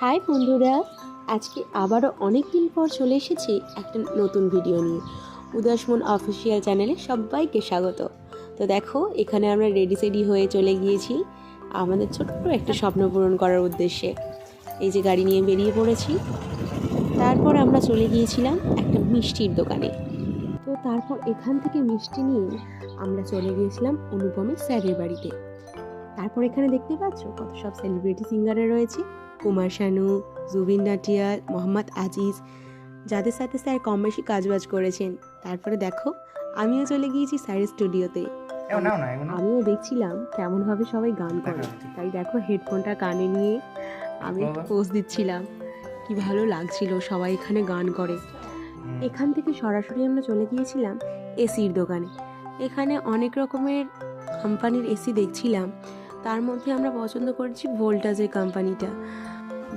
High বন্ধুরা, আজকে আবারও অনেক দিন পর চলে এসেছি একটা নতুন ভিডিও নিয়ে। উদাসমন অফিসিয়াল চ্যানেলে সবাইকে স্বাগত। তো দেখো, এখানে আমরা রেডি হয়ে চলে গিয়েছি আমাদের ছোট্ট একটা স্বপ্ন পূরণ করার উদ্দেশ্যে। এই যে গাড়ি নিয়ে বেরিয়ে পড়েছি। তারপর আমরা চলে গিয়েছিলাম একটা মিষ্টির দোকানে। তো তারপর এখান থেকে মিষ্টি নিয়ে আমরা চলে গিয়েছিলাম অনুপমের স্যারের বাড়িতে। তারপর এখানে দেখতে পাচ্ছ কত সব সেলিব্রিটি সিঙ্গাররা রয়েছে, কুমার শানু, জুবিন নাটিয়াল, মোহাম্মদ আজিজ, যাদের সাথে স্যার কম বেশি কাজবাজ করেছেন। তারপরে দেখো, আমিও চলে গিয়েছি স্যারের স্টুডিওতে। আমিও দেখছিলাম কেমনভাবে সবাই গান করে, তাই দেখো হেডফোনটা কানে নিয়ে আমি পোজ দিচ্ছিলাম। কি ভালো লাগছিল, সবাই এখানে গান করে। এখান থেকে সরাসরি আমরা চলে গিয়েছিলাম এসির দোকানে। এখানে অনেক রকমের কোম্পানির এসি দেখছিলাম, তার মধ্যে আমরা পছন্দ করেছি ভোল্টাজের কোম্পানিটা।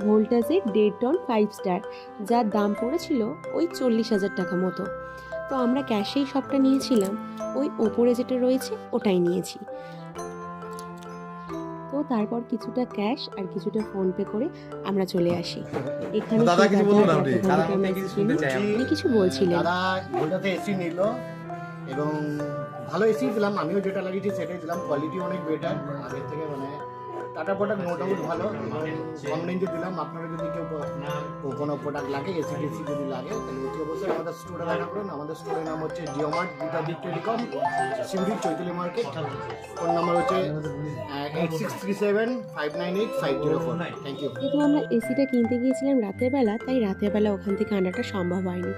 ভোল্টাজের 1.5 টন 5 স্টার, যার দাম পড়েছিল ওই 40,000 টাকা মতো। তো আমরা ক্যাশেই সবটা নিয়েছিলাম, ওই ওপরে যেটা রয়েছে ওটাই নিয়েছি। তো তারপর কিছুটা ক্যাশ আর কিছুটা ফোনপে করে আমরা চলে আসি। এখানে কিছু বলছিলেন। দাদা ভোল্টাজে এসি নিল এবং ভালো এসি দিলাম, আমিও যেটা লাগিয়েছি সেটাই দিলাম। কোয়ালিটি অনেক বেটার আগের থেকে, মানে টাটা প্রোডাক্ট নো ডাউট ভালো এবং কম রেঞ্জে দিলাম। আপনারা যদি কেউ কোনো প্রোডাক্ট লাগে, এসি টেসি যদি লাগে, তাহলে অতি অবশ্যই আমাদের স্টোরে দেখা করুন। আমাদের স্টোরের নাম হচ্ছে জিওমার্ট, বিটাদিক telecom, Suri Chaitali market. Phone number হচ্ছে 8637598504। Thank you. যেহেতু আমরা এসিটা কিনতে গিয়েছিলাম রাতের বেলা, তাই রাতের বেলা ওখান থেকে আনাটা সম্ভব হয়নি।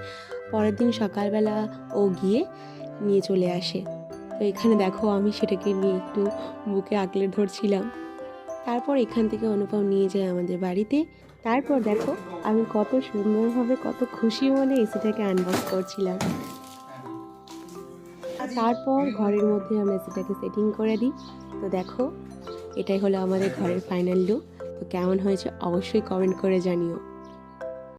পরের দিন সকালবেলা ও গিয়ে নিয়ে চলে আসে। তো এখানে দেখো, আমি সেটাকে নিয়ে একটু বুকে আঁকড়ে ধরছিলাম। তারপর এখান থেকে অনুপম নিয়ে যায় আমাদের বাড়িতে। তারপর দেখো, আমি কত সুন্দরভাবে, কত খুশি মনে এসিটাকে আনবক্স করছিলাম। তারপর ঘরের মধ্যে আমরা এসিটাকে সেটিং করে দিই। তো দেখো, এটাই হলো আমাদের ঘরের ফাইনাল লুক। তো কেমন হয়েছে অবশ্যই কমেন্ট করে জানিও।